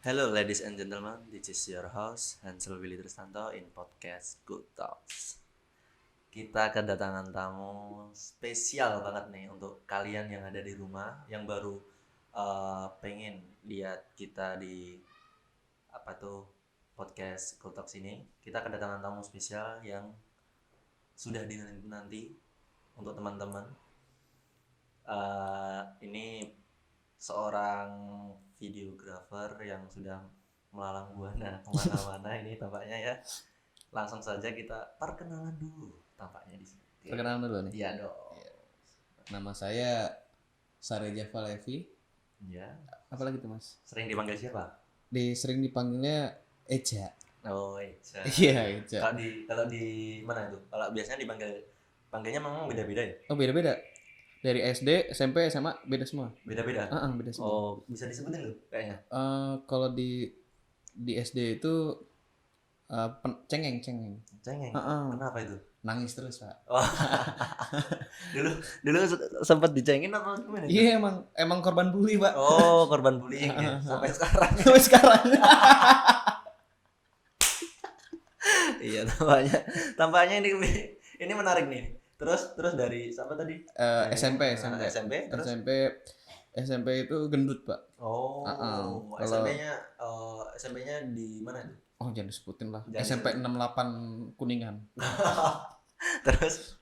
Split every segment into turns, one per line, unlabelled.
Hello ladies and gentlemen, this is your host Hansel Willy Tristanto in podcast Good Talks. Kita kedatangan tamu spesial banget nih untuk kalian yang ada di rumah yang baru pengen lihat kita di podcast Good Talks ini. Kita kedatangan tamu spesial yang sudah dinanti untuk teman-teman. Ini seorang videografer yang sudah melalang buana kemana-mana ini tampaknya ya. Langsung saja kita perkenalan dulu tampaknya di sini.
Perkenalan dulu nih.
Iya dong.
Nama saya Sareja Valevi.
Iya.
Apalagi tuh Mas?
Sering dipanggil siapa?
Sering dipanggilnya Eja.
Oh Eja.
Iya Eja.
Kalau di mana itu? Kalau biasanya panggilnya memang beda-beda ya?
Oh beda-beda. Dari SD, SMP, SMA beda semua.
Beda-beda.
Beda semua.
Oh bisa disebutin loh kayaknya.
Kalau di SD itu cengeng.
Cengeng. Kenapa itu?
Nangis terus Pak.
Oh. dulu sempat dicengin apa gimana?
Iya emang korban bully Pak.
Oh korban bullying ya. Sampai sekarang.
Sampai sekarang.
Iya tampaknya ini menarik nih. Terus dari siapa tadi?
SMP.
Terus?
SMP itu gendut Pak.
Oh.
Kalau
SMP-nya di mana itu?
Oh jangan disebutin lah.
Jangan
SMP 68 Kuningan.
Terus?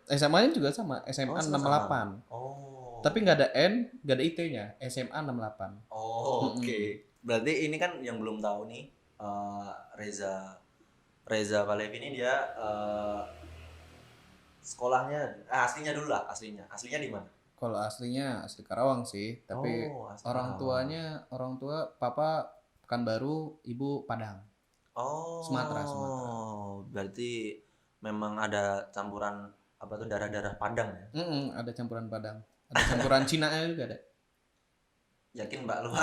SMA-nya juga sama, SMA 68.
Oh.
Tapi nggak ada N, nggak ada IT-nya. SMA 68.
Oh, oke. Berarti ini kan yang belum tahu nih, Reza Valevi ini dia sekolahnya aslinya dulu lah, aslinya di mana?
Kalau aslinya asli Karawang sih, tapi
asli
orang tua papa Pekanbaru, ibu Padang.
Oh.
Sumatera.
Berarti memang ada campuran darah-darah Padang ya?
Ada campuran Padang. Ada campuran Cina-nya juga ada.
Yakin Mbak lu?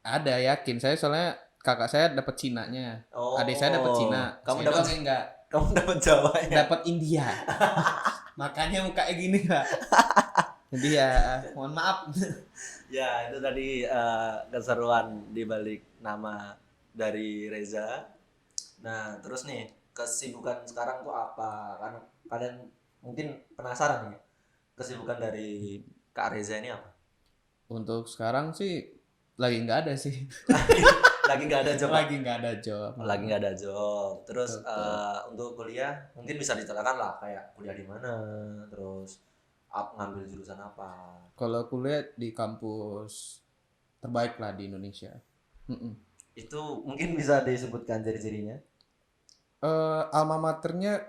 Ada yakin. Saya soalnya kakak saya dapat Cina-nya. Adik saya dapat Cina.
Kamu
dapat
enggak? Kamu dapat Jawanya?
Dapat India. Makanya mukanya gini Pak. Jadi ya mohon maaf.
Ya itu tadi keseruan di balik nama dari Reza. Nah terus nih kesibukan sekarang tuh apa? Kan kalian mungkin penasaran nih kesibukan dari Kak Reza ini apa?
Untuk sekarang sih lagi nggak ada sih.
Lagi nggak ada job.
Lagi nggak ada job.
Terus untuk kuliah mungkin bisa diceritakan lah kayak kuliah di mana, terus ngambil jurusan apa?
Kalau kuliah di kampus terbaik lah di Indonesia.
Itu mungkin bisa disebutkan ciri-cirinya?
Alma maternya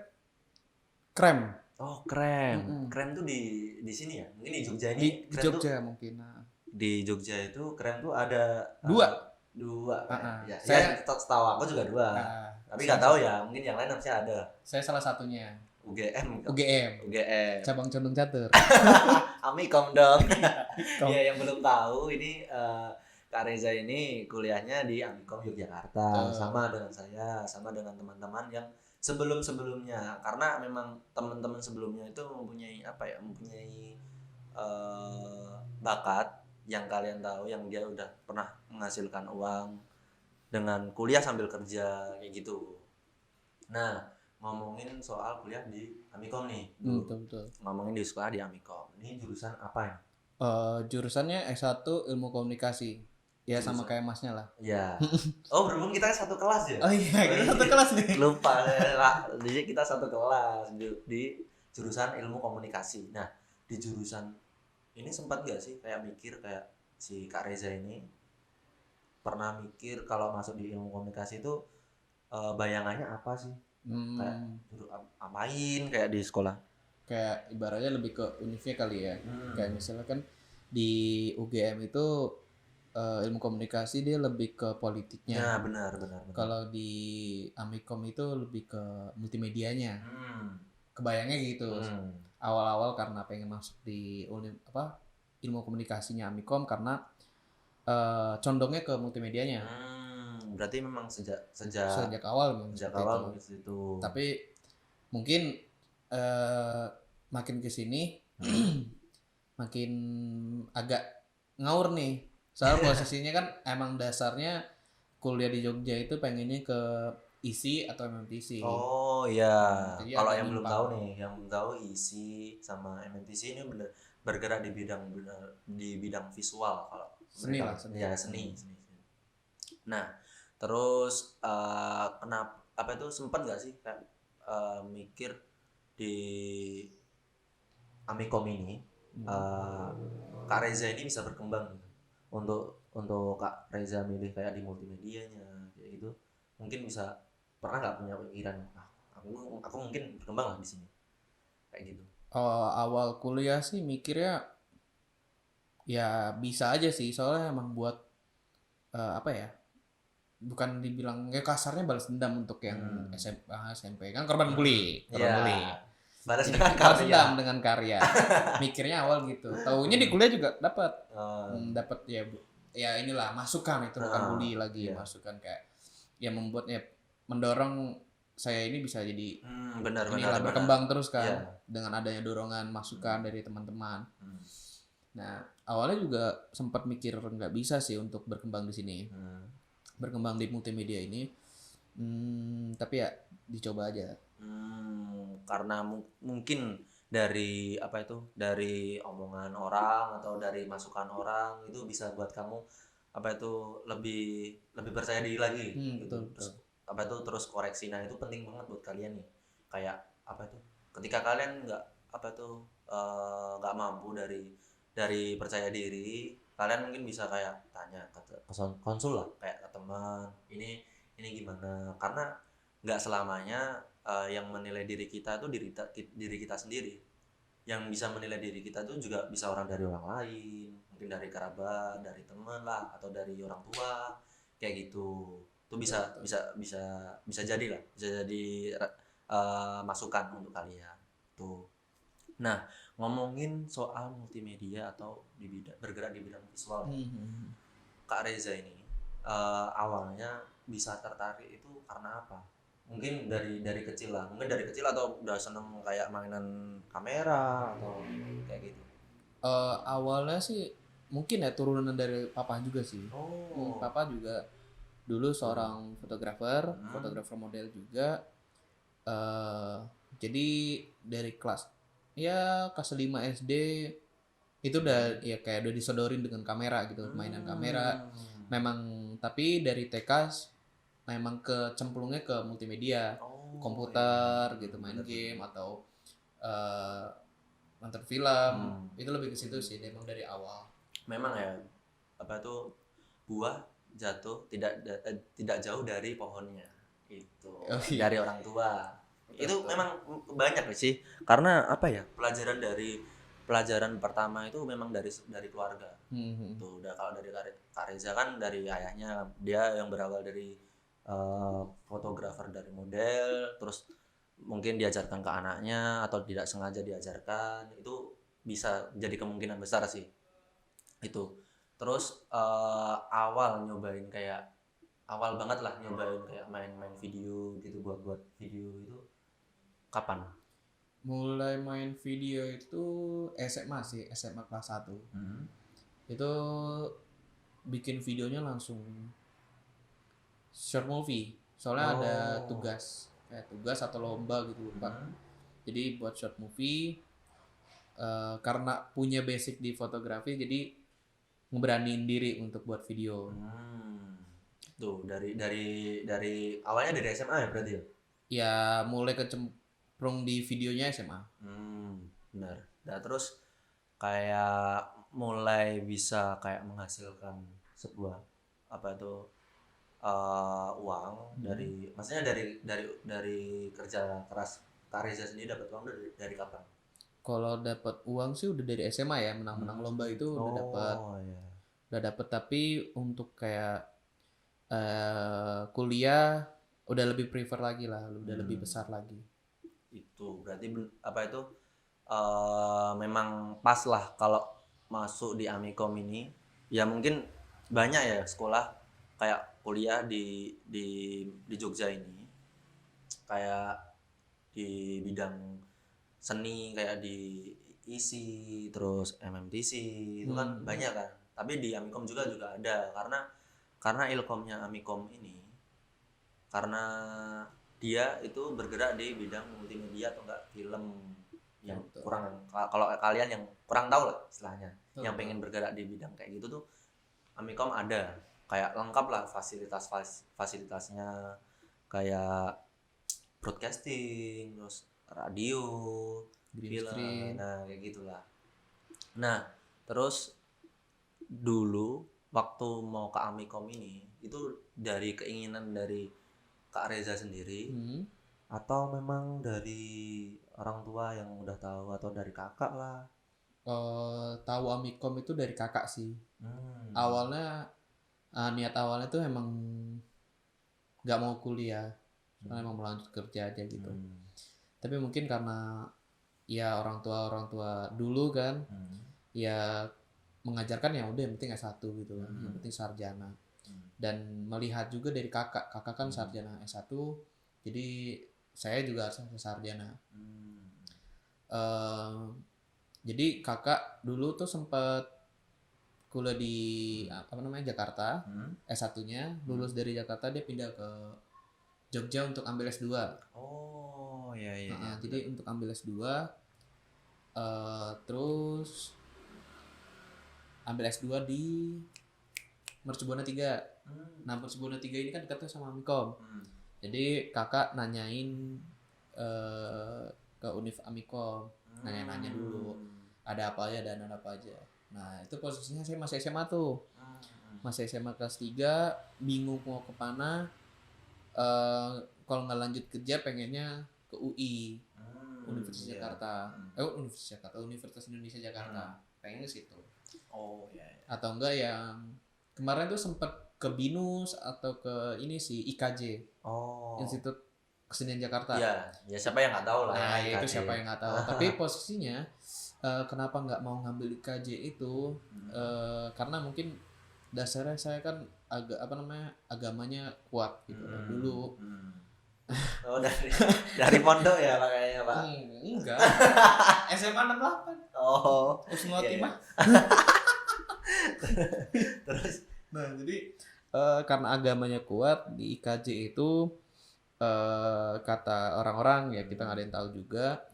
Krem.
Oh Krem. Krem tuh di sini ya? Mungkin di Jogja ini.
Di Jogja tuh, mungkin.
Di Jogja itu Krem tuh ada
dua.
Ya, saya tahu aku juga dua. Tapi nggak tahu ya, mungkin yang lain harusnya ada.
Saya salah satunya.
UGM.
Cabang Condong Catur.
Amikom dong. Ya yang belum tahu ini Kak Reza ini kuliahnya di Amikom Yogyakarta. Sama dengan saya, sama dengan teman-teman yang sebelumnya. Karena memang teman-teman sebelumnya itu mempunyai bakat yang kalian tahu, yang dia udah pernah menghasilkan uang dengan kuliah sambil kerja kayak gitu. Nah, ngomongin soal kuliah di Amikom nih.
Betul.
Ngomongin di sekolah di Amikom. Ini jurusan apa ya?
Jurusannya S1 Ilmu Komunikasi. Ya sama kayak Masnya lah.
Iya. Oh, berhubung kita satu kelas ya?
Oh iya, kita satu kelas nih.
Lupa lah. Jadi kita satu kelas di jurusan Ilmu Komunikasi. Nah, di jurusan ini sempat gak sih kayak mikir kayak si Kak Reza ini pernah mikir kalau masuk di ilmu komunikasi itu bayangannya apa sih? Kayak apain kayak di sekolah?
Kayak ibaratnya lebih ke univnya kali ya. Kayak misalnya kan di UGM itu ilmu komunikasi dia lebih ke politiknya.
Nah, benar.
Kalau di Amikom itu lebih ke multimedianya. Kebayangnya gitu. Awal-awal karena pengen masuk di ilmu komunikasinya Amikom karena condongnya ke multimedianya.
Berarti memang sejak
awal memang
itu.
Tapi mungkin makin kesini makin agak ngawur nih Soal posisinya kan emang dasarnya kuliah di Jogja itu pengennya ke ISI atau MMTC.
Oh iya,
Jadi
kalau
agak
yang belum tahu
nyimpang.
nih, yang belum tahu isi sama MNTC ini bener bergerak di bidang di bidang visual kalau
Seni
mereka
lah, seni.
ya seni. Nah, terus kenapa apa itu sempat nggak sih kayak mikir di Amikom ini eh, Kak Reza ini bisa berkembang gitu. Untuk Kak Reza milih kayak di multimedianya kayak gitu mungkin bisa pernah nggak punya pikiran aku mungkin berkembang lah di sini kayak gitu.
Awal kuliah sih mikirnya ya bisa aja sih, soalnya emang buat apa ya? Bukan dibilang ya kasarnya balas dendam untuk yang
Hmm.
SMA, SMP kan korban
Ya,
bully.
balas
Jadi
dengan
balas
karya.
dendam dengan karya. Mikirnya awal gitu. Taunya di kuliah juga dapat
Hmm.
dapat ya ya inilah masukan, itu bukan bully lagi,
Ya.
masukan kayak ya membuatnya mendorong saya ini bisa jadi
Benar.
inilah berkembang terus
Ya.
kan dengan adanya dorongan masukan dari teman-teman.
Hmm.
Nah, awalnya juga sempat mikir nggak bisa sih untuk berkembang di sini,
Hmm.
berkembang di multimedia ini. Tapi ya dicoba aja.
Karena mungkin dari apa itu dari omongan orang atau dari masukan orang itu bisa buat kamu apa itu lebih lebih percaya diri lagi gitu.
Betul,
Terus
betul.
apa itu terus koreksi. Nah itu penting banget buat kalian nih kayak apa itu ketika kalian nggak apa itu nggak mampu dari percaya diri kalian mungkin bisa kayak tanya ke konsul lah kayak ke teman ini gimana karena nggak selamanya yang menilai diri kita itu diri kita sendiri. Yang bisa menilai diri kita itu juga bisa orang dari orang lain, mungkin dari kerabat, dari teman lah, atau dari orang tua, kayak gitu. Itu bisa
Betul.
bisa jadi lah, bisa jadi masukan untuk kalian. Tuh. Nah, ngomongin soal multimedia atau bergerak di bidang visual, Kak Reza ini awalnya bisa tertarik itu karena apa? Mungkin dari kecil lah, mungkin dari kecil atau udah seneng kayak mainan kamera atau kayak gitu.
Awalnya sih mungkin ya turunan dari papa juga sih.
Oh.
Papa juga dulu
Hmm.
seorang fotografer model juga. eh jadi dari kelas 5 SD itu udah ya kayak udah disodorin dengan kamera gitu, mainan kamera.
Hmm.
Memang tapi dari TK memang kecemplungnya ke multimedia,
Oh
komputer gitu, main
bener
game
bener.
atau eh, nonton film.
Hmm.
Itu lebih ke situ sih, memang dari awal.
Memang ya apa tuh buah jatuh tidak jauh dari pohonnya itu
Oh iya,
dari orang tua
betul,
itu
betul.
memang banyak sih karena apa ya pelajaran pertama itu memang dari keluarga tuh udah kalau dari Kak Reza kan dari ayahnya dia yang berawal dari fotografer dari model terus mungkin diajarkan ke anaknya atau tidak sengaja diajarkan itu bisa jadi kemungkinan besar sih itu terus awal banget lah nyobain kayak main-main video gitu buat video itu kapan?
Mulai main video itu SMA sih, SMA kelas 1.
Hmm.
Itu bikin videonya langsung short movie. Soalnya ada
Oh.
kayak tugas atau lomba gitu lupa.
Hmm.
Jadi buat short movie karena punya basic di fotografi jadi ngeberaniin diri untuk buat video.
Tuh dari awalnya dari SMA ya berarti ya?
Ya mulai kecemplung di videonya SMA.
Benar. Nah terus kayak mulai bisa kayak menghasilkan sebuah apa itu uang maksudnya dari kerja keras Kak Reza sendiri dapat uang dari kapan?
Kalau dapat uang sih udah dari SMA ya, menang-menang lomba itu udah dapat.
Oh ya.
Udah dapat, tapi untuk kayak kuliah udah lebih prefer lagi lah, udah lebih besar lagi.
Itu berarti apa itu memang pas lah kalau masuk di Amikom ini ya mungkin banyak ya sekolah kayak kuliah di Jogja ini kayak di bidang seni kayak di ISI terus MMTC itu kan banyak kan Tapi di Amikom juga ada, karena ilkomnya Amikom ini, karena dia itu bergerak di bidang multimedia atau enggak film yang kurang, kalau kalian yang kurang tahu lah istilahnya, yang pengen bergerak di bidang kayak gitu tuh Amikom ada kayak lengkap lah fasilitasnya, kayak broadcasting, terus radio, film, nah kayak gitulah. Nah terus dulu waktu mau ke Amikom ini itu dari keinginan dari Kak Reza sendiri, atau memang dari orang tua yang udah tahu, atau dari kakak lah?
Tahu Amikom itu dari kakak sih. Awalnya niat awalnya tuh emang nggak mau kuliah, emang mau lanjut kerja aja gitu. Tapi mungkin karena ya orang tua dulu kan, ya mengajarkan ya udah yang penting S1 gitu kan, yang penting sarjana. Dan melihat juga dari kakak kan sarjana S1, jadi saya juga harus sarjana. Jadi kakak dulu tuh sempat kuliah di Jakarta, S1-nya lulus dari Jakarta, dia pindah ke Jogja untuk ambil S2.
Oh iya.
Jadi untuk ambil S2, terus ambil S2 di Mercubuana 3. Nah Mercubuana 3 ini kan dekatnya sama Amikom. Jadi kakak nanyain ke Univ Amikom, nanya dulu ada apa aja dan ada apa aja. Nah itu posisinya saya masih SMA tuh, masih SMA kelas 3, bingung mau kemana. Kalau nggak lanjut kerja pengennya ke UI, Universitas Jakarta, Universitas Indonesia Jakarta, pengen ke situ.
Oh iya.
Atau enggak yang kemarin tuh sempet ke BINUS atau ke ini sih IKJ, Institut Kesenian Jakarta.
Ya siapa yang nggak tahu lah.
Nah itu siapa yang nggak tahu. Tapi posisinya kenapa nggak mau ngambil IKJ itu, karena mungkin dasarnya saya kan agamanya kuat gitu dulu.
Oh dari pondok ya makanya Pak?
Enggak. SMA 68.
Oh.
Husnul Khotimah.
Terus,
nah jadi karena agamanya kuat di IKJ itu, kata orang-orang ya kita nggak ada yang tahu juga,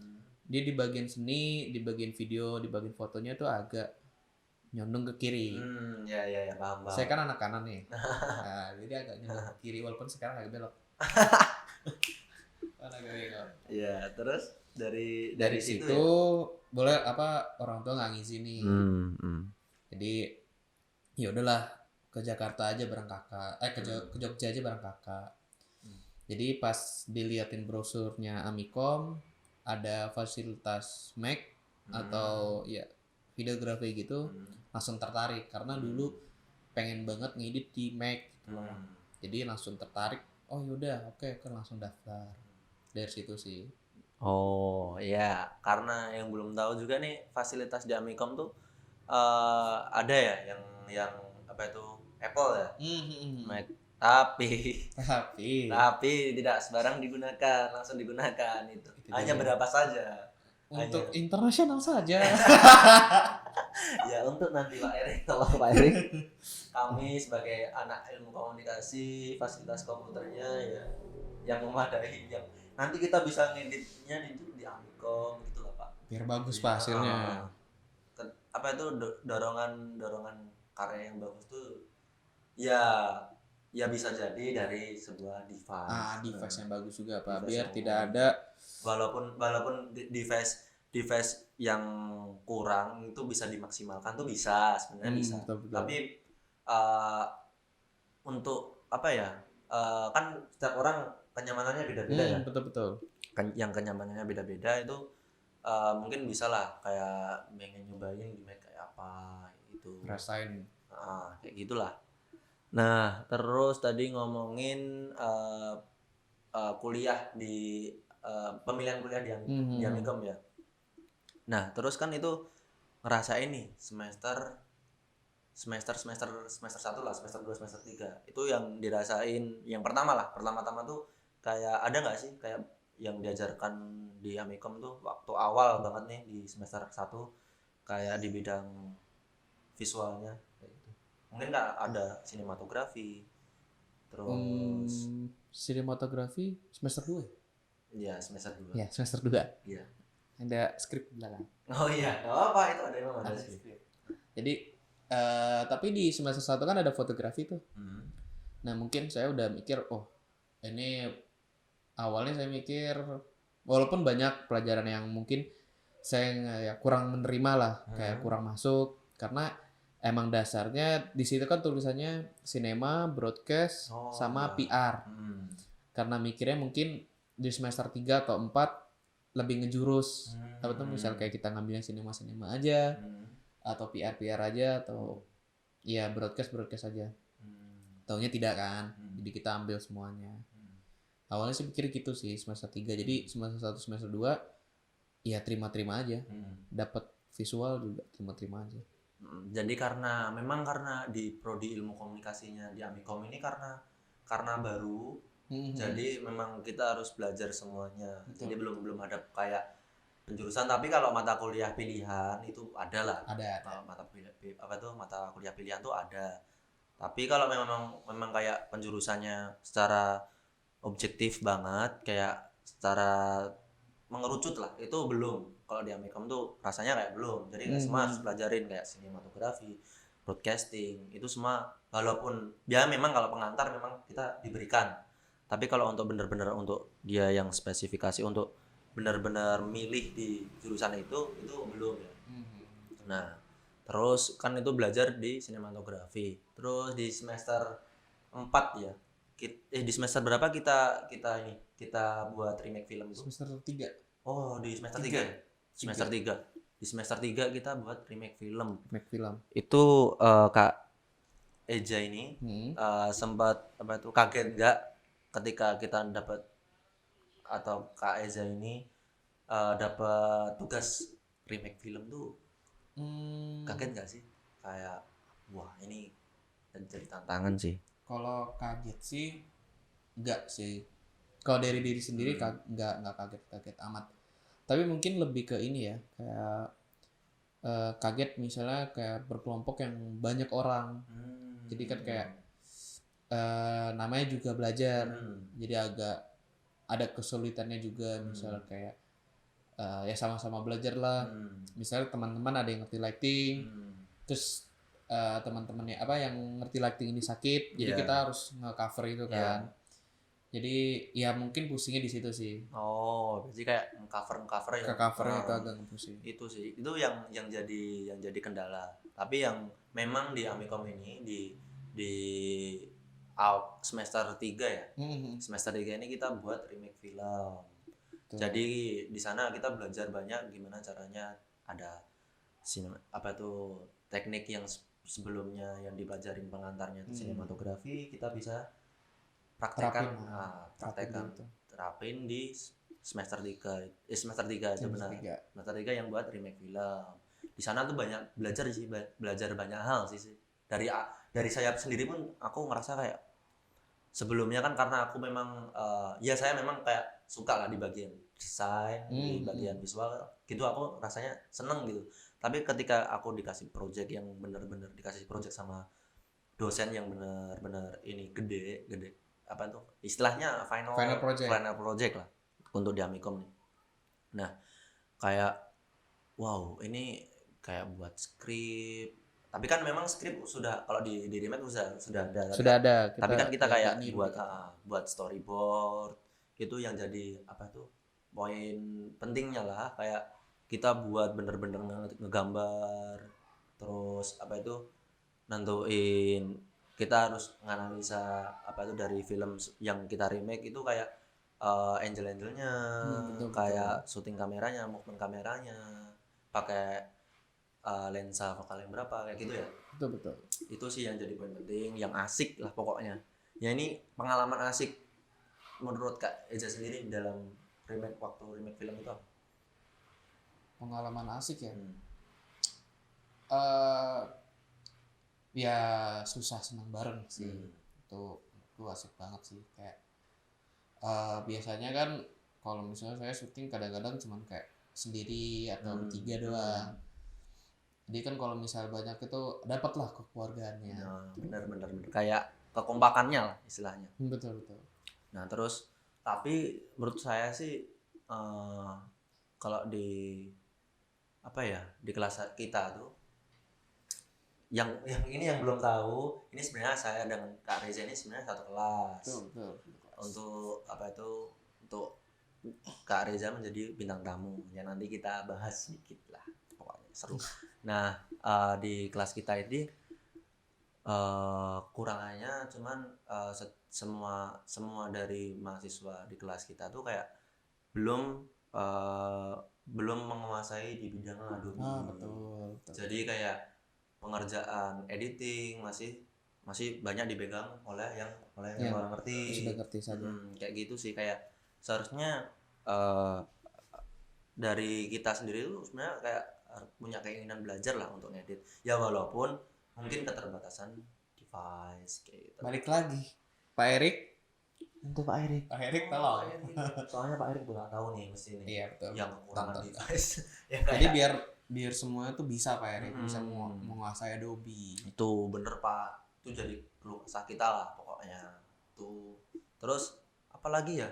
dia di bagian seni, di bagian video, di bagian fotonya tuh agak nyondong ke kiri.
Ya paham.
Saya kan anak kanan nih. Nah, jadi agak nyondong ke kiri walaupun sekarang agak belok.
Ya terus dari
situ ya? Boleh orang tua nggak ngizinin. Jadi ya udahlah ke Jakarta aja bareng kakak, ke Jogja aja bareng kakak. Jadi pas diliatin brosurnya Amikom, ada fasilitas Mac atau ya videografi gitu, langsung tertarik karena dulu pengen banget ngedit di Mac gitu. Jadi langsung tertarik, oh yaudah oke, langsung daftar. Dari situ sih.
Oh iya, karena yang belum tahu juga nih, fasilitas di Amikom tuh ada ya yang apa itu Apple ya, Mac, tapi tidak sebarang digunakan, langsung digunakan itu hanya berapa saja.
Untuk internasional saja.
Ya untuk nanti Pak Erik, kalau Pak Erik, kami sebagai anak ilmu komunikasi, fasilitas komputernya ya yang memadai, yang nanti kita bisa ngeditnya di Amikom gitu lah Pak.
Biar bagus Pak hasilnya.
Apa itu dorongan karya yang bagus tuh ya bisa jadi dari sebuah device.
Device yang bagus juga Pak, biar tidak ada
walaupun device yang kurang itu bisa dimaksimalkan tuh bisa sebenarnya bisa.
Betul.
Tapi untuk apa ya, kan setiap orang kenyamanannya beda-beda ya.
Betul.
Yang kenyamanannya beda-beda itu mungkin bisa lah kayak pengen nyobain di Mac kayak apa gitu.
Rasain.
Kayak gitulah. Nah terus tadi ngomongin kuliah di pemilihan kuliah di Amikom ya. Nah terus kan itu ngerasain nih semester 1 lah, semester 2, semester 3 itu yang dirasain yang pertama-tama tuh kayak ada nggak sih kayak yang diajarkan di Amikom tuh waktu awal banget nih di semester 1 kayak di bidang visualnya Mungkin nggak ada sinematografi, terus
Sinematografi semester 2 ya?
ya semester 2.
Ya, semester 2.
Iya.
Ada skrip di belakang.
Oh iya, nggak apa itu ada emang ada sih.
Jadi tapi di semester 1 kan ada fotografi tuh. Nah, mungkin saya udah mikir, oh, ini awalnya saya mikir walaupun banyak pelajaran yang mungkin saya ya kurang menerima lah, kayak kurang masuk karena emang dasarnya di situ kan tulisannya sinema, broadcast, sama PR. Karena mikirnya mungkin di semester 3 atau 4 lebih ngejurus. Apa tuh misal kayak kita ngambilnya sinema aja atau PR aja atau ya broadcast aja. Taunya tidak kan. Jadi kita ambil semuanya. Awalnya sih pikir gitu sih semester 3. Jadi semester 1 semester 2 ya terima-terima aja. Dapat visual juga terima-terima aja.
Jadi karena di prodi ilmu komunikasinya di Amikom ini karena baru, jadi memang kita harus belajar semuanya. Betul. Jadi belum ada kayak penjurusan, tapi kalau mata kuliah pilihan itu ada lah. Ada. Mata kuliah pilihan tuh ada. Tapi kalau memang kayak penjurusannya secara objektif banget, kayak secara mengerucut lah, itu belum. Kalau di Amikom tuh rasanya kayak belum. Jadi semua harus pelajarin kayak sinematografi, broadcasting, itu semua walaupun ya memang kalau pengantar memang kita diberikan. Tapi kalau untuk benar-benar untuk dia yang spesifikasi untuk benar-benar milih di jurusan itu belum ya. Nah, terus kan itu belajar di sinematografi. Terus di semester 4 ya. Di semester berapa kita buat remake film itu?
Semester 3.
Oh, di semester 3. Semester 3. Di semester 3 kita buat remake film. Itu Kak Eja ini sempat kaget enggak ketika kita dapat, atau Kak Eza ini dapat tugas remake film tuh? Kaget enggak sih? Kayak wah, ini jadi tantangan sih.
Kalau kaget sih enggak sih. Kalau dari diri sendiri enggak kaget amat. Tapi mungkin lebih ke ini ya, kayak kaget misalnya kayak berkelompok yang banyak orang. Jadi kan kayak namanya juga belajar. Jadi agak ada kesulitannya juga, misalnya kayak ya sama-sama belajar lah. Misalnya teman-teman ada yang ngerti lighting, terus teman-temannya yang ngerti lighting ini sakit, jadi kita harus nge-cover itu kan. Jadi ya mungkin pusingnya di situ sih.
Oh, berarti kayak cover
itu agak ngepusing.
Itu sih, itu yang jadi kendala. Tapi yang memang di Amikom ini di semester 3 ya. Semester 3 ini kita buat remake film. Jadi di sana kita belajar banyak gimana caranya, ada teknik yang sebelumnya yang dipelajarin pengantarnya itu sinematografi, kita bisa praktekkan terapin di semester 3 itu benar. Semester 3 yang buat remake film. Di sana tuh banyak belajar banyak hal sih. Dari saya sendiri pun aku ngerasa kayak sebelumnya kan karena aku memang saya memang kayak suka lah di bagian desain, di bagian visual gitu, aku rasanya seneng gitu. Tapi ketika aku dikasih project yang benar-benar dikasih project sama dosen yang benar-benar ini gede istilahnya final project lah untuk di Amikom nih. Nah, kayak wow, ini kayak buat skrip. Tapi kan memang skrip sudah, kalau di remake sudah ada. Tapi kan kita kayak buat storyboard itu yang jadi poin pentingnya lah, kayak kita buat bener-bener ngegambar, terus nentuin, kita harus menganalisa dari film yang kita remake itu kayak angle-angle-nya, kayak syuting kameranya, movement kameranya, pakai lensa vokal yang berapa, kayak gitu ya.
Betul.
Itu sih yang jadi poin penting, yang asik lah pokoknya. Ya ini pengalaman asik menurut Kak Eza sendiri dalam waktu remake film itu apa?
Pengalaman asik ya. Ya susah senang bareng sih. Itu asik banget sih, kayak biasanya kan kalau misalnya saya syuting kadang-kadang cuman kayak sendiri atau bertiga doang. Jadi kan kalau misal banyak itu dapatlah kekeluargaannya.
Nah, benar kayak kekompakannya lah istilahnya.
Betul.
Nah terus tapi menurut saya sih kalau di apa ya di kelas kita tuh yang ini yang belum tahu, ini sebenarnya saya dengan Kak Reza ini sebenarnya satu kelas.
Betul.
Untuk apa itu, untuk Kak Reza menjadi bintang tamu yang nanti kita bahas sedikit lah, pokoknya seru. Nah di kelas kita ini kurangannya cuman semua dari mahasiswa di kelas kita tuh kayak belum menguasai di bidang Adobe.
Betul.
Jadi kayak pengerjaan editing masih banyak dipegang oleh yang orang ngerti.
Sudah ngerti saja.
Kayak gitu sih, kayak seharusnya dari kita sendiri tuh sebenarnya kayak punya keinginan belajar lah untuk ngedit. Ya walaupun mungkin keterbatasan device kayak gitu.
Balik lagi, Pak Erik.
Untuk Pak Erik.
Pak Erik tolong.
Soalnya Pak Erik udah tahu nih mesti nih.
Iya betul.
Yang kekurangan device. Ya,
jadi biar semuanya tuh bisa Pak Erik, bisa menguasai Adobe.
Itu bener Pak. Itu jadi keluh kesah kita lah pokoknya. Tuh. Terus apalagi ya?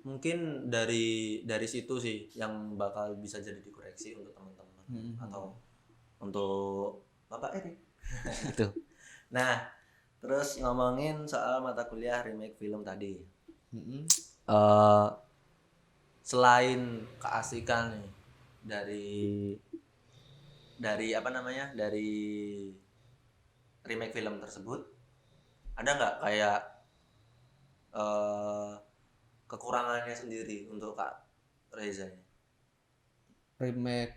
Mungkin dari situ sih yang bakal bisa jadi dikoreksi untuk teman-teman atau untuk Bapak Erik. Gitu. Nah, terus ngomongin soal mata kuliah remake film tadi. Selain keasikan nih dari apa namanya, dari remake film tersebut, ada nggak kayak kekurangannya sendiri untuk Kak Reza ini?
Remake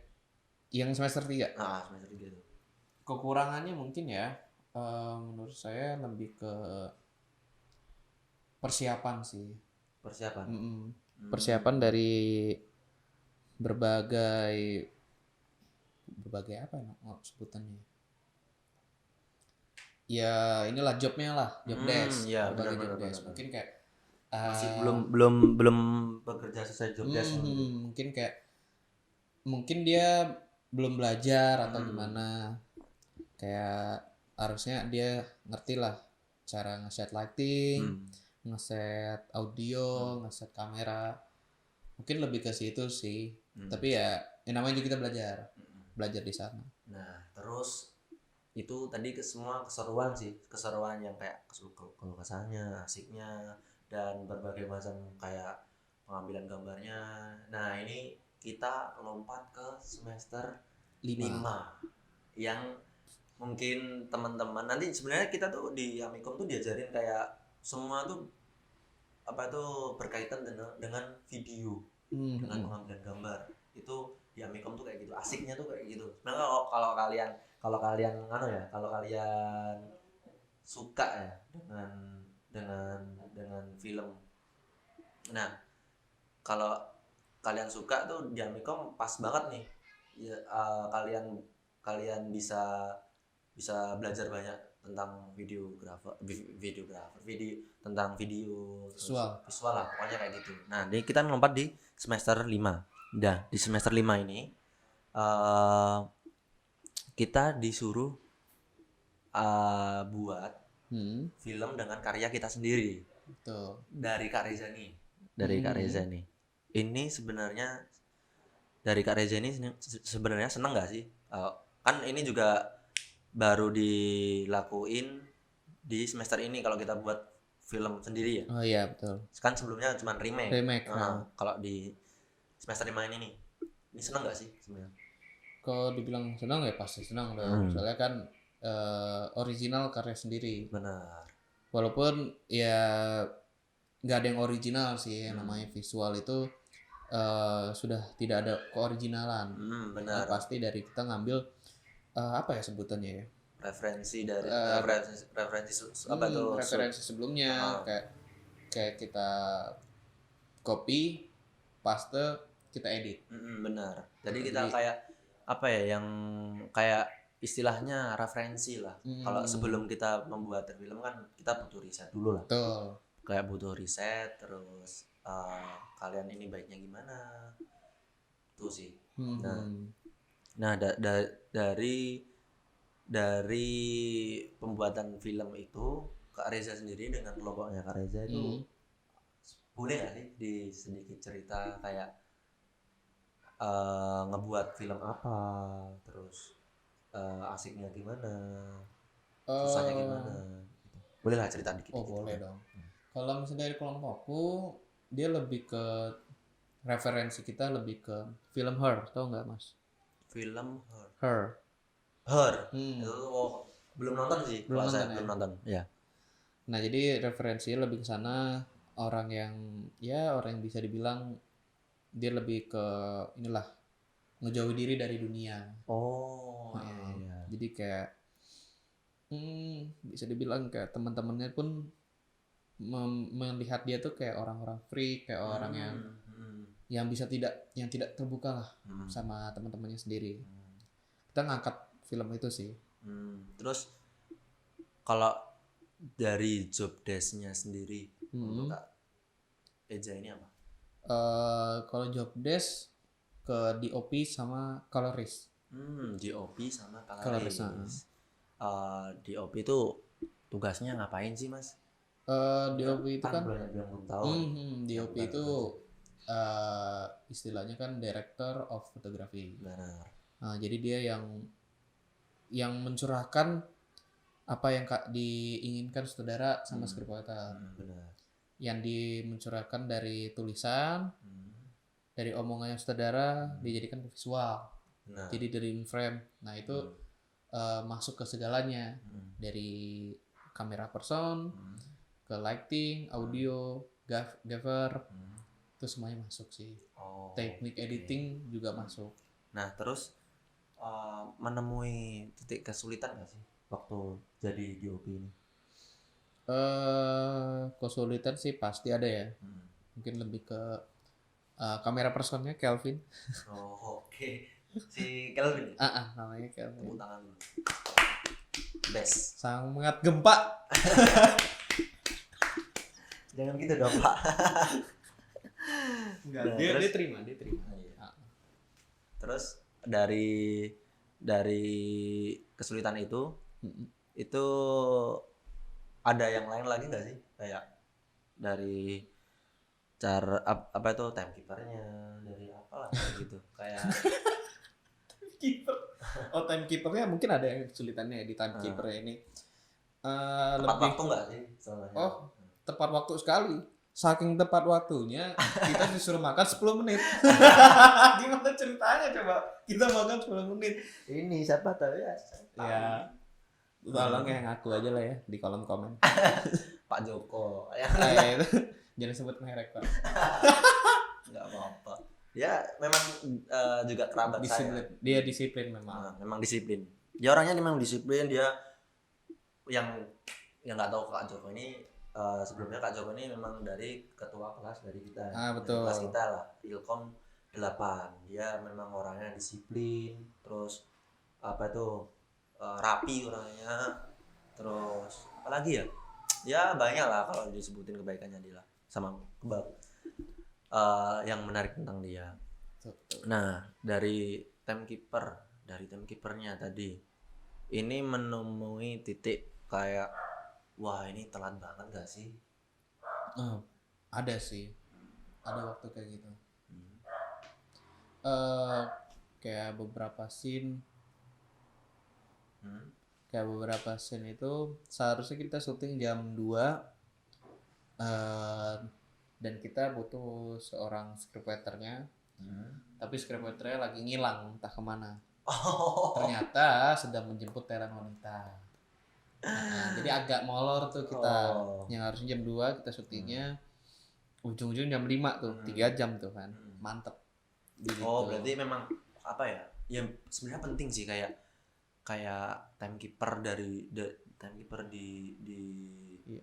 yang semester 3?
Nah, semester 3 tuh.
Kekurangannya mungkin ya, menurut saya lebih ke persiapan sih. Persiapan dari berbagai apa sebutannya? Ya inilah jobnya lah, job desk.
Ya,
berbagai job desk. Mungkin kayak
masih belum bekerja sesuai job desk.
Mungkin dia belum belajar atau gimana. Kayak harusnya dia ngerti lah cara nge-set lighting, nge-set audio, nge-set kamera. Mungkin lebih ke situ sih. Tapi ya namanya juga kita belajar di sana.
Nah terus itu tadi semua keseruan yang kayak keluh kesahnya, asiknya, dan berbagai macam kayak pengambilan gambarnya. Nah ini kita lompat ke semester 5 yang mungkin teman-teman nanti sebenarnya kita tuh di Amikom tuh diajarin kayak semua tuh apa itu berkaitan dengan video, dengan pengambilan gambar. Itu di Amikom tuh kayak gitu, asiknya tuh kayak gitu. Sebenarnya kalau kalian suka ya dengan film. Nah, kalau kalian suka tuh di Amikom pas banget nih. Ya, kalian bisa belajar banyak tentang videografer, tentang video visual lah pokoknya kayak gitu. Nah, jadi kita lompat di semester 5. Nah, di semester 5 ini kita disuruh buat film dengan karya kita sendiri.
Betul.
Dari Kak Reza nih. Ini sebenarnya dari Kak Reza ini sebenarnya seneng gak sih? Kan ini juga baru dilakuin di semester ini kalau kita buat film sendiri ya.
Oh iya betul.
Kan sebelumnya cuma remake. Kalau di semester 5 ini nih, ini seneng gak sih sebenarnya?
Kalau dibilang senang ya pasti senang dong. Soalnya kan original karya sendiri.
Benar.
Walaupun ya nggak ada yang original sih, namanya visual itu sudah tidak ada keoriginalan.
Benar.
Nah, pasti dari kita ngambil apa ya sebutannya ya?
Referensi dari referensi
sebelumnya kayak kita copy, paste, kita edit.
Benar. Jadi kita kayak apa ya yang kayak istilahnya referensi lah. Kalau sebelum kita membuat film kan kita butuh riset dulu lah.
Betul.
Kayak butuh riset, terus kalian ini baiknya gimana, tuh sih. Nah Nah, dari pembuatan film itu Kak Reza sendiri dengan kelompoknya Kak Reza itu boleh nggak sih di sedikit cerita kayak ngebuat film apa, terus asiknya gimana, susahnya gimana gitu. Boleh lah cerita dikit.
Oh boleh dong. Kalau misalnya dari kelompokku, dia lebih ke referensi kita lebih ke film Her, tau nggak mas?
Film
Her.
Her. Itu belum nonton sih.
Belum
Kalau
nonton
saya
ya?
belum nonton. Ya.
Nah jadi referensinya lebih ke sana, orang yang bisa dibilang dia lebih ke inilah ngejauhi diri dari dunia.
Oh. Iya.
Jadi kayak bisa dibilang kayak teman-temannya pun melihat dia tuh kayak orang-orang free, kayak orang yang tidak terbuka lah sama teman-temannya sendiri. Kita ngangkat film itu sih.
Terus kalau dari job desk-nya sendiri untuk Kak Eja ini apa?
Kalau job desk ke DOP sama colorist.
DOP sama colorist. DOP itu tugasnya ngapain sih mas?
DOP itu kan
belum tahu.
DOP itu istilahnya kan director of photography.
Benar.
Nah, jadi dia yang mencurahkan apa yang diinginkan saudara sama scriptwriter.
Benar.
Yang mencurahkan dari tulisan, dari omongannya saudara dijadikan ke visual. Jadi dari frame. Nah itu masuk ke segalanya, dari kamera person, ke lighting, audio, gaffer, itu semuanya masuk sih. Teknik editing juga masuk.
Nah terus menemui titik kesulitan nggak sih waktu jadi DOP ini?
Kesulitan sih pasti ada ya. Mungkin lebih ke kamera personnya Kelvin.
Oke. Si Kelvin.
Namanya Kelvin.
Tepuk tangan dulu. Best.
Sangat gempa.
Jangan gitu dong Pak.
Enggak, dia terima.
Terus dari kesulitan itu ada yang lain lagi nggak sih, kayak dari cara apa itu timekeepernya, dari apa lah gitu kayak
timekeepernya mungkin ada yang kesulitannya di timekeepernya ini.
tepat waktu nggak sih soalnya?
Tepat waktu sekali. Saking tepat waktunya kita disuruh makan 10 menit. Gimana ceritanya coba? Kita makan 10 menit.
Ini siapa tahu ya?
Tolong ya ngaku aja lah ya di kolom komen.
Pak Joko.
Jangan sebut merek Pak.
Nggak apa-apa. Ya memang juga kerabat
disiplin.
saya.
Dia disiplin memang.
Memang disiplin. Dia orangnya memang disiplin. Dia yang nggak tahu Kak Joko ini. Sebelumnya Kak Joko ini memang dari ketua kelas dari kita.
Betul.
Kelas kita lah, Ilkom 8. Dia memang orangnya disiplin, terus apa itu rapi orangnya. Terus apalagi ya? Ya banyak lah kalau disebutin kebaikannya dia lah sama kebab. Yang menarik tentang dia. Nah, dari timekeepernya tadi ini menemui titik kayak wah ini telat banget gak sih?
Ada sih, ada waktu kayak gitu. Kayak beberapa scene itu seharusnya kita syuting jam 2 dan kita butuh seorang scriptwriternya, tapi scriptwriternya lagi ngilang entah kemana. Ternyata sedang menjemput talent wanita. Jadi agak molor tuh kita. Yang harusnya jam 2 kita syutingnya ujung-ujung jam 5 tuh, 3 jam tuh kan. Mantep.
Gitu. Berarti memang apa ya? Ya sebenarnya penting sih kayak timekeeper di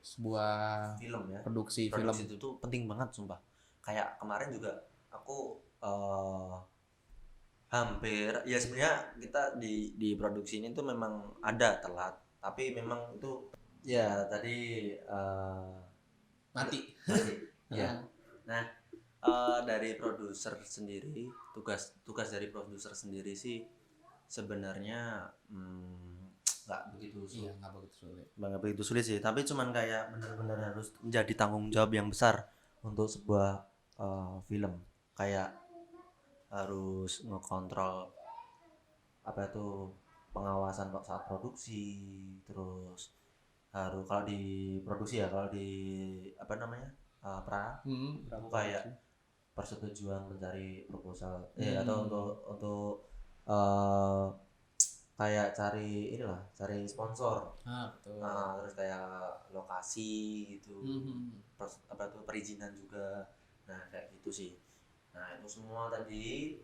sebuah
film ya.
Produksi film
itu tuh penting banget sumpah. Kayak kemarin juga aku hampir ya sebenarnya kita di produksi ini tuh memang ada telat. Tapi memang itu ya tadi
mati.
Ya. Nah, dari produser sendiri tugas dari produser sendiri sih sebenarnya nggak begitu sulit.
Iya,
nggak begitu sulit sih, tapi cuman kayak benar-benar harus menjadi tanggung jawab yang besar untuk sebuah film, kayak harus ngekontrol apa itu pengawasan saat produksi, terus harus kalau di produksi ya, kalau di apa namanya itu kayak persetujuan mencari proposal atau untuk uh, kayak cari sponsor,
betul.
terus kayak lokasi gitu, apa tuh perizinan juga, nah kayak gitu sih. Nah itu semua tadi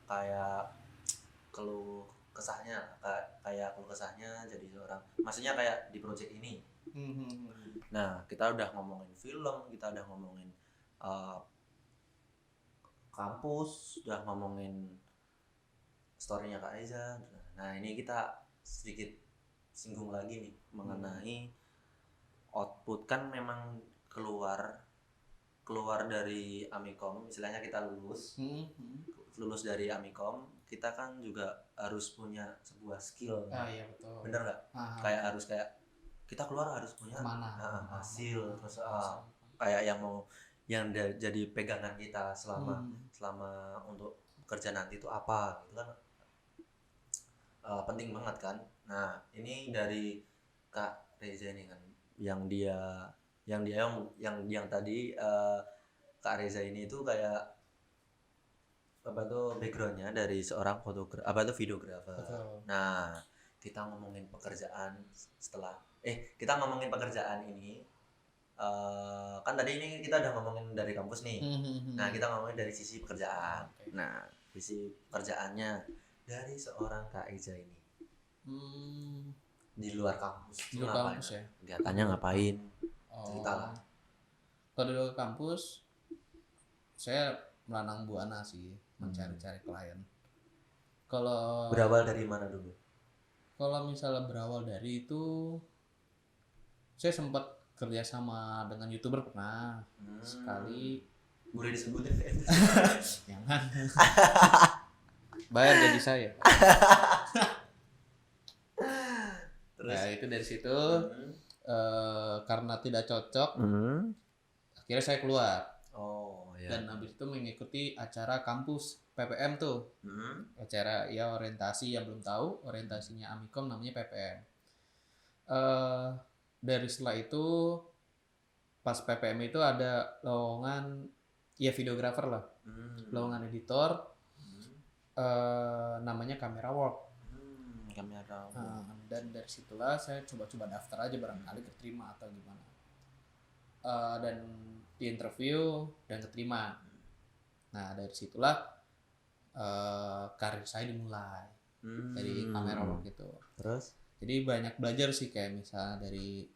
kayak keluh kesahnya, kayak keluh kesahnya jadi seorang, maksudnya kayak di project ini. Nah kita udah ngomongin film, kita udah ngomongin kampus, udah ngomongin storynya Kak Reza. Nah ini kita sedikit singgung lagi nih mengenai output, kan memang keluar dari Amikom, istilahnya kita lulus dari Amikom, kita kan juga harus punya sebuah skill.
Iya betul.
Bener nggak? Kayak harus kayak kita keluar harus punya hasil, terus kayak yang jadi pegangan kita selama untuk kerja nanti itu apa gitu kan, penting banget kan. Nah ini dari Kak Reza ini kan, yang tadi Kak Reza ini itu kayak apa tuh backgroundnya dari seorang videografer. Nah kita ngomongin pekerjaan kita ngomongin pekerjaan ini, kan tadi ini kita udah ngomongin dari kampus nih. Nah kita ngomongin dari sisi pekerjaan. Nah sisi pekerjaannya dari seorang Kak Reza ini di luar kampus.
Di luar kampus ya.
Kegiatannya ngapain? Cerita lah.
Kalau di luar kampus saya melanang buana sih, mencari-cari klien. Kalau
berawal dari mana dulu?
Kalau misalnya berawal dari itu, saya sempat kerja sama dengan YouTuber pernah sekali.
Boleh disebutin?
Jangan. Bayar gaji saya. Terus? Nah itu dari situ karena tidak cocok, akhirnya saya keluar. Dan habis itu mengikuti acara kampus PPM tuh, acara ya orientasi, yang belum tahu orientasinya Amikom namanya PPM. Dari setelah itu pas PPM itu ada lowongan ya videografer lah, lowongan editor, namanya Camera Work. Dan dari situlah saya coba-coba daftar aja, barangkali keterima atau gimana. Dan di interview dan keterima. Nah dari situlah karir saya dimulai dari Camera Work itu.
Terus?
Jadi banyak belajar sih, kayak misalnya dari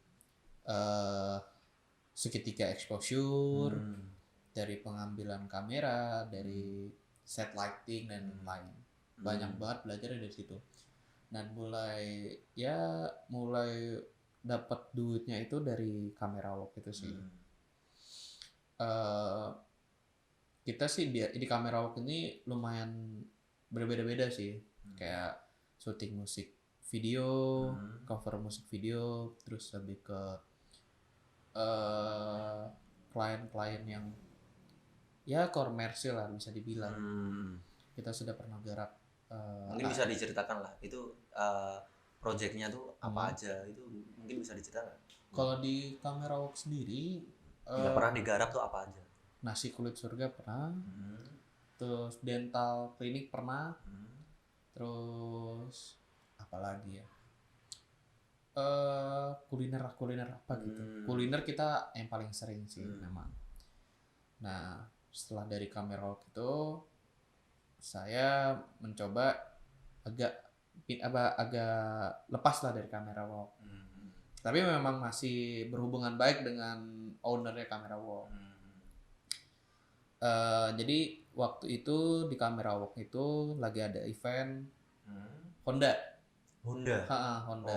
seketika exposure, dari pengambilan kamera, dari set lighting dan lain. Banyak banget belajar dari situ. Dan mulai dapat duitnya itu dari Camera Work itu sih. Kita sih di Camera Work ini lumayan berbeda-beda sih, kayak syuting musik video, cover musik video, terus lebih ke klien-klien yang ya komersil lah bisa dibilang. Kita sudah pernah garap.
Mungkin bisa diceritakan lah itu projectnya tuh apa aja, itu mungkin bisa diceritakan.
Kalau di Camera Work sendiri
yang pernah digarap tuh apa aja?
Nasi Kulit Surga pernah, terus dental klinik pernah, terus apa lagi ya, kuliner apa gitu. Kuliner kita yang paling sering sih memang. Nah setelah dari Camera Work itu saya mencoba agak lepas lah dari Camera Work. Tapi memang masih berhubungan baik dengan ownernya Camera Work. Jadi waktu itu di Camera Work itu lagi ada event Honda. Honda.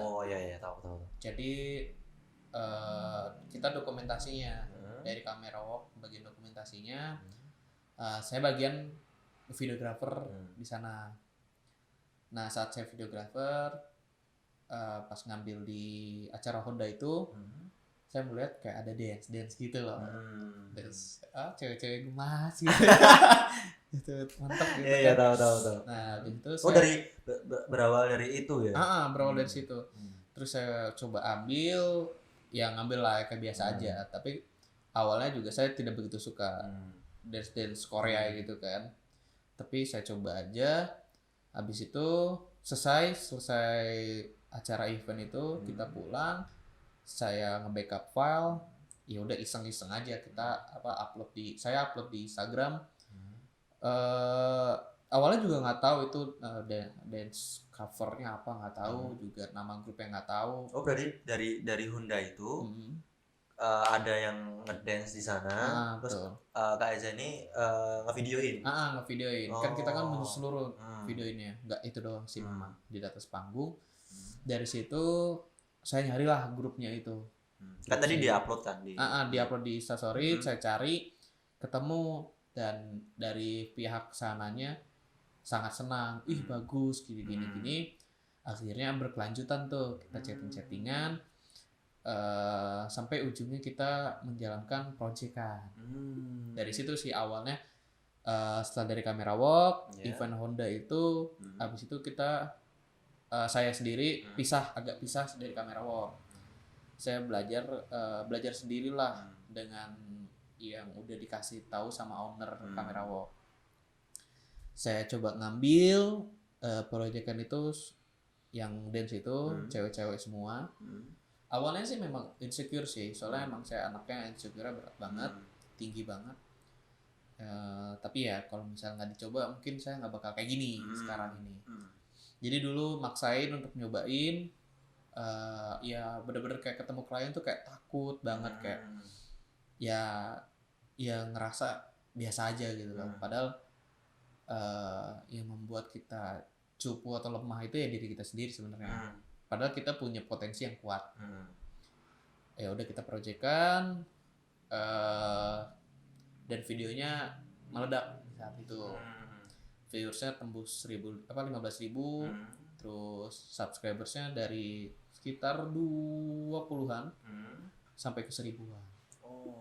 Oh iya tahu.
Jadi kita dokumentasinya dari Camera Work, bagian dokumentasinya, saya bagian videografer di sana. Nah saat saya videographer pas ngambil di acara Honda itu saya melihat kayak ada dance gitu loh. Dance cewek-cewek gemas gitu. Gitu mantap gitu
Iya,
kan.
tahu.
Nah itu
dari berawal dari itu ya.
Berawal dari situ. Terus saya coba ambil lah kayak biasa aja, tapi awalnya juga saya tidak begitu suka dance Korea gitu kan, tapi saya coba aja. Habis itu selesai acara event itu kita pulang, saya nge-backup file, ya udah iseng-iseng aja kita saya upload di Instagram. Awalnya juga nggak tahu itu dance covernya apa, nggak tahu juga nama grupnya, nggak tahu.
Oh berarti dari Honda itu ada yang ngedance di sana, terus Kak Eza ini ngevideoin.
Kan kita kan seluruh videoinnya, nggak itu doang sih memang di atas panggung. Dari situ saya nyarilah grupnya itu.
Kan tadi diupload kan
diupload di Instastory, saya cari, ketemu, dan dari pihak sananya sangat senang, bagus gini. Akhirnya berkelanjutan tuh, kita chattingan sampai ujungnya kita menjalankan proyekan. Dari situ sih awalnya. Setelah dari kamera walk, event Honda itu, habis itu kita saya sendiri agak pisah dari kamera walk. Saya belajar sendirilah dengan yang udah dikasih tahu sama owner kamera walk. Saya coba ngambil proyekan itu yang dance itu cewek-cewek semua. Awalnya sih memang insecure sih, soalnya emang saya anaknya insecure berat banget, tinggi banget. Tapi ya kalau misalnya nggak dicoba mungkin saya nggak bakal kayak gini sekarang ini. Jadi dulu maksain untuk nyobain, ya bener-bener kayak ketemu klien tuh kayak takut banget, kayak ya ngerasa biasa aja gitu kan. Padahal yang membuat kita cupu atau lemah itu ya diri kita sendiri sebenarnya. Padahal kita punya potensi yang kuat. Ya udah kita proyekan, dan videonya meledak saat itu. Viewersnya tembus 15.000, terus subscribersnya dari sekitar 20-an sampai ke 1.000-an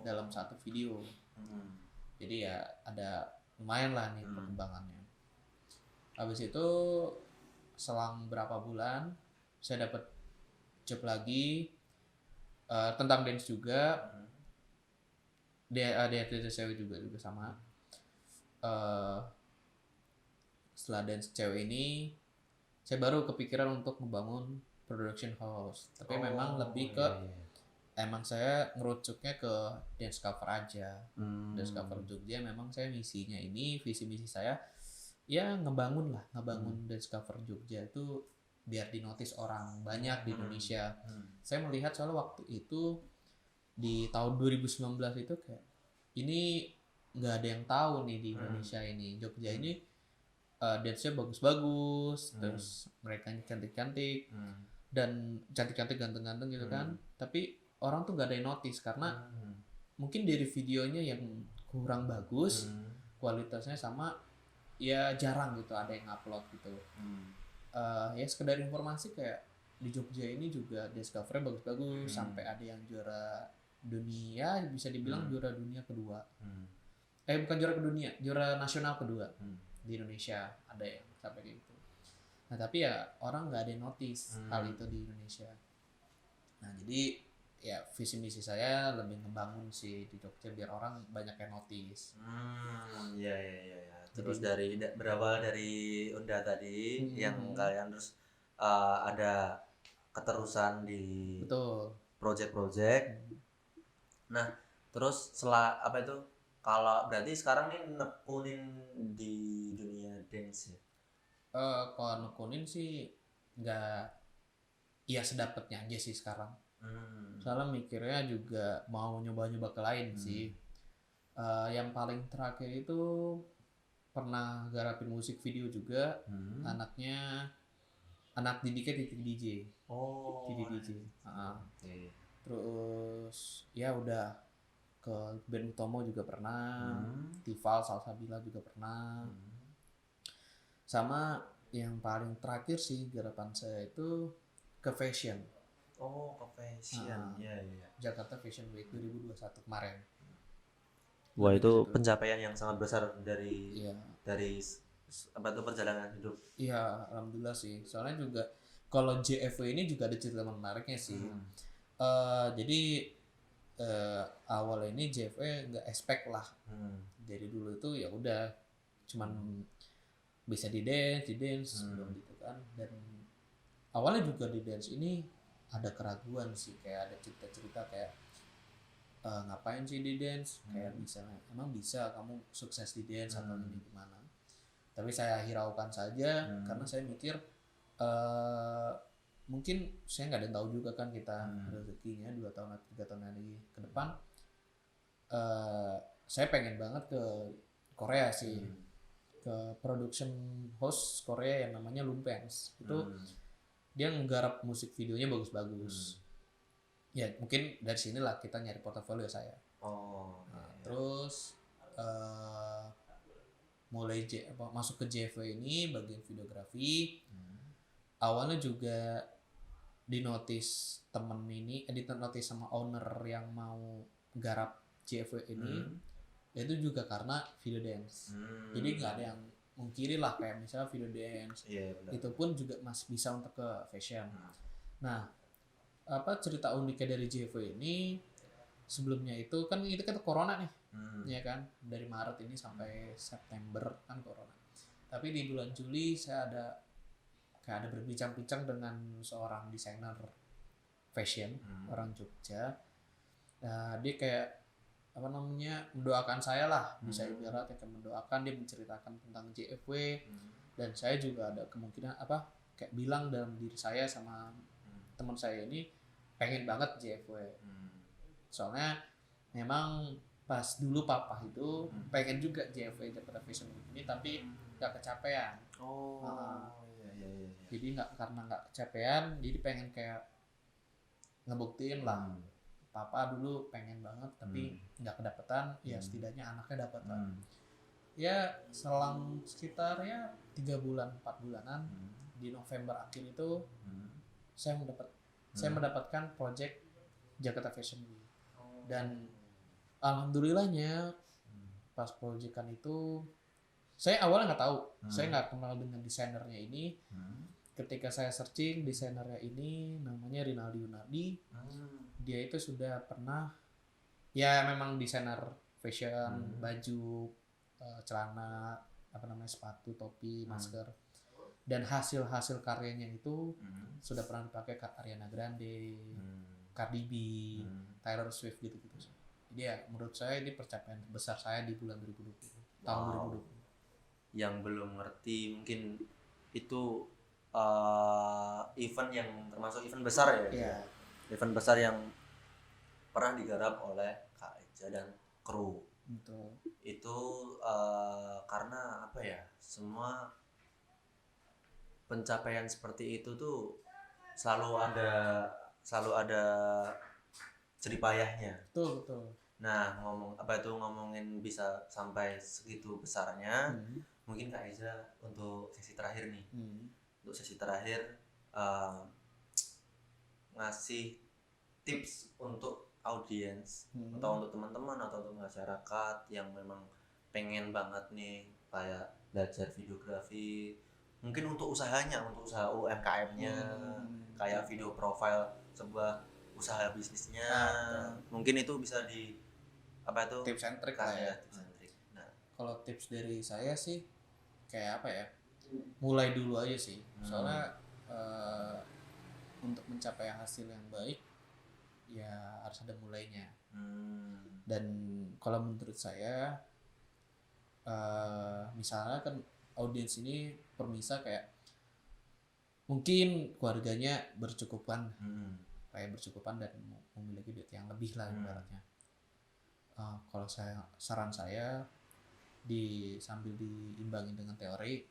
dalam satu video. Jadi ya ada lumayan lah nih perkembangannya. Habis itu selang berapa bulan saya dapat job lagi tentang dance juga. Dia cewek juga sama. Setelah dance cewek ini saya baru kepikiran untuk membangun production house, tapi memang lebih ke emang saya ngerucuknya ke dance cover aja. Dance cover Jogja memang saya misinya ini, visi misi saya ya ngebangun dance cover Jogja itu biar dinotis orang banyak di Indonesia. Saya melihat soal waktu itu di tahun 2019 itu kayak ini nggak ada yang tahu nih di Indonesia ini, Jogja ini dance-nya bagus-bagus, terus mereka cantik-cantik dan cantik-cantik ganteng-ganteng gitu kan, tapi orang tuh nggak ada yang notice karena mungkin dari videonya yang kurang bagus, kualitasnya sama, ya jarang gitu ada yang upload gitu. Ya sekedar informasi kayak di Jogja ini juga dance cover-nya bagus-bagus, sampai ada yang juara dunia, bisa dibilang juara dunia kedua. Bukan juara dunia, juara nasional kedua di Indonesia, ada yang sampai gitu. Nah tapi ya orang nggak ada yang notice hal itu di Indonesia. Nah jadi ya visi misi saya lebih membangun sih di Jogja biar orang banyak yang notice.
Iya. Terus berawal dari Honda tadi yang kalian terus ada keterusan di project. Nah terus setelah apa itu, kalau berarti sekarang nih nekunin di dunia dance ya?
Kalau nekunin sih nggak, ya sedapatnya aja sih sekarang. Soalnya mikirnya juga mau nyoba-nyoba ke lain sih. Yang paling terakhir itu pernah garapin musik video juga, anak didiknya Titik DJ. Titik DJ. Terus ya udah ke band Utomo juga pernah, Tival Salsabila juga pernah, sama Yang paling terakhir sih garapan saya itu ke fashion.
Oh, ke fashion. Iya, iya.
Jakarta Fashion Week 2021 kemarin.
Wah, itu pencapaian yang sangat besar dari
Iya.
apa tuh perjalanan hidup.
Iya, alhamdulillah sih. Soalnya juga kalau JFW ini juga ada cerita menariknya sih. Jadi awal ini JFW nggak expect lah. Jadi dulu itu ya udah cuman bisa di dance belum gitu kan. Dan awalnya juga di dance ini ada keraguan sih, kayak ada cerita-cerita kayak ngapain sih di dance, kayak misalnya emang bisa kamu sukses di dance atau ini gimana. Tapi saya hiraukan saja karena saya mikir mungkin saya nggak ada yang tahu juga kan kita rezekinya 2 tahun atau 3 tahun lagi ke depan. Saya pengen banget ke Korea sih, ke production house Korea yang namanya Lumpengs. Itu dia nggarap musik videonya bagus-bagus. Ya mungkin dari sinilah kita nyari portofolio saya. Terus mulai masuk ke JV ini bagian videografi. Awalnya juga dinotis temen ini, dinotis sama owner yang mau garap JV ini. Itu juga karena video dance. Jadi nggak ada yang mungkiri lah, kayak misalnya video dance. Itu pun juga masih bisa untuk ke fashion. Nah, apa cerita uniknya dari JV ini, sebelumnya itu kan corona nih, ya kan, dari Maret ini sampai September kan corona. Tapi di bulan Juli saya ada berbincang-bincang dengan seorang desainer fashion orang Jogja. Nah, dia kayak apa namanya mendoakan saya lah, bisa ibaratnya kayak mendoakan, dia menceritakan tentang JFW. Dan saya juga ada kemungkinan kayak bilang dalam diri saya sama teman saya ini pengen banget JFW. Soalnya memang pas dulu papa itu pengen juga JFW Jakarta Fashion Week ini, tapi nggak kecapean. Jadi karena nggak kecapean, jadi pengen kayak ngebuktiin lah. Papa dulu pengen banget tapi nggak kedapetan, ya setidaknya anaknya dapat lah. Ya selang sekitar 3 bulan 4 bulanan, di November akhir itu saya mendapatkan project Jakarta Fashion Week. Dan alhamdulillahnya pas proyekan itu saya awalnya nggak tahu, saya nggak kenal dengan desainernya ini. Ketika saya searching, desainernya ini namanya Rinaldi Yunardi. Dia itu sudah pernah, ya memang desainer fashion, baju, celana, sepatu, topi, masker. Dan hasil karyanya itu sudah pernah dipakai Ariana Grande, Cardi B, Taylor Swift gitu-gitu. Jadi ya menurut saya ini pencapaian besar saya di bulan 2020, tahun 2020.
Yang belum ngerti mungkin itu event yang termasuk event besar ya.
Yeah.
Event besar yang pernah digarap oleh Kak Eja dan kru.
Betul.
Itu karena apa ya, semua pencapaian seperti itu tuh selalu ada jeripayahnya.
Betul.
Nah, ngomongin bisa sampai segitu besarnya, mungkin Kak Eza untuk sesi terakhir nih. Untuk sesi terakhir ngasih tips untuk audiens atau untuk teman-teman atau untuk masyarakat yang memang pengen banget nih kayak belajar videografi, mungkin untuk usaha UMKM-nya, kayak video profile sebuah usaha bisnisnya, mungkin itu bisa di
tips and trick lah ya.
Nah,
kalau tips dari saya sih kayak mulai dulu aja sih. Soalnya untuk mencapai hasil yang baik ya harus ada mulainya. Dan kalau menurut saya misalnya kan audiens ini permisa kayak mungkin keluarganya bercukupan, dan memiliki duit yang lebih lah ibaratnya. Kalau saran saya sambil diimbangin dengan teori,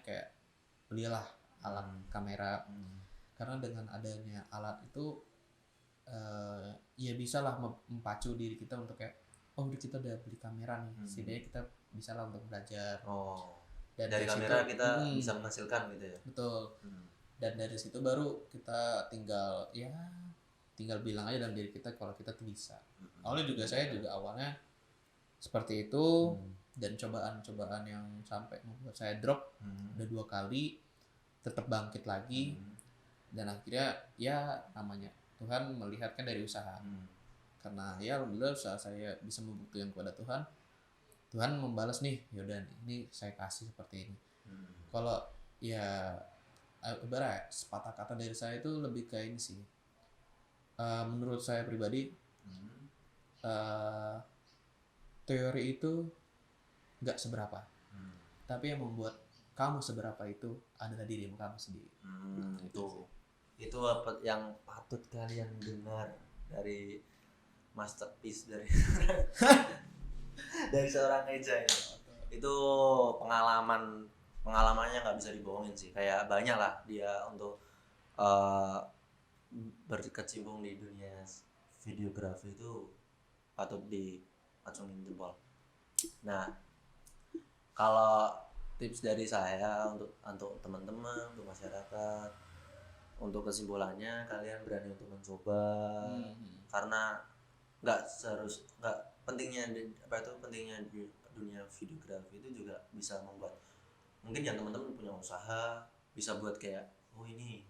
kayak belilah alat kamera. Karena dengan adanya alat itu ya bisa lah mempacu diri kita untuk kayak kita udah beli kamera nih, setidaknya kita bisa lah untuk belajar. Dan
dari kamera kita bisa menghasilkan gitu ya.
Betul. Dan dari situ baru kita tinggal bilang aja dalam diri kita kalau kita tuh bisa. Awalnya juga saya juga awalnya seperti itu, dan cobaan-cobaan yang sampai membuat saya drop udah 2 kali, tetap bangkit lagi, dan akhirnya ya namanya Tuhan melihat kan dari usaha. Karena ya alhamdulillah usaha saya bisa membuktikan kepada Tuhan. Tuhan membalas nih, yaudah ini saya kasih seperti ini. Kalau ya ibarat sepatah kata dari saya itu lebih ke ini sih. Menurut saya pribadi, teori itu nggak seberapa, tapi yang membuat kamu seberapa itu adalah dirimu kamu sendiri.
Itu apa yang patut kalian dengar dari masterpiece dari dari seorang Eja itu pengalamannya nggak bisa dibohongin sih. Kayak banyak lah dia untuk berkecimpung di dunia videografi itu patut diacungin jempol. Nah, kalau tips dari saya untuk teman-teman, untuk masyarakat, untuk kesimpulannya kalian berani untuk mencoba, karena nggak pentingnya di dunia videografi itu juga bisa membuat mungkin yang teman-teman punya usaha bisa buat kayak ini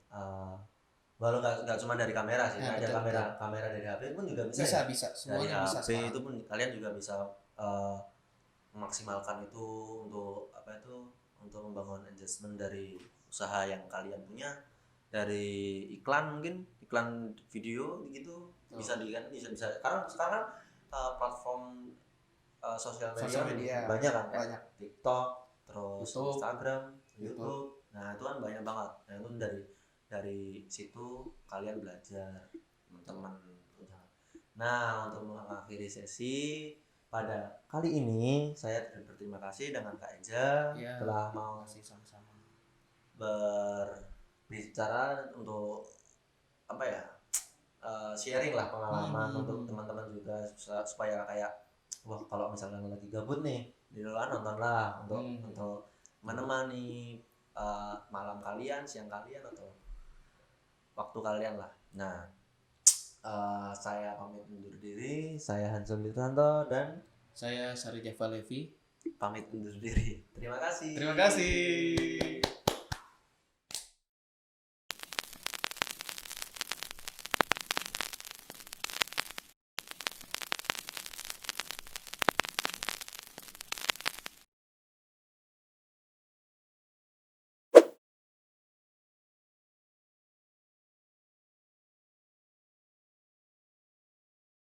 walau nggak cuma dari kamera sih, ada kamera dari HP pun juga bisa dari HP itu pun kalian juga bisa memaksimalkan itu untuk membangun engagement dari usaha yang kalian punya, dari iklan, mungkin iklan video gitu bisa karena sekarang platform sosial media banyak kan, kayak TikTok, terus Instagram, YouTube. Nah itu kan banyak banget. Nah itu dari situ kalian belajar, teman-teman. Nah untuk mengakhiri sesi pada kali ini saya berterima kasih dengan Kak Eja telah mau berbicara untuk sharing lah pengalaman untuk teman-teman juga, supaya kayak wah kalau misalnya lagi gabut nih di luar nontonlah untuk menemani malam kalian, siang kalian, atau waktu kalian lah. Nah saya pamit undur diri, saya Hansul Litanto dan
saya Sari Java Levi
pamit undur diri. Terima kasih.
Terima kasih.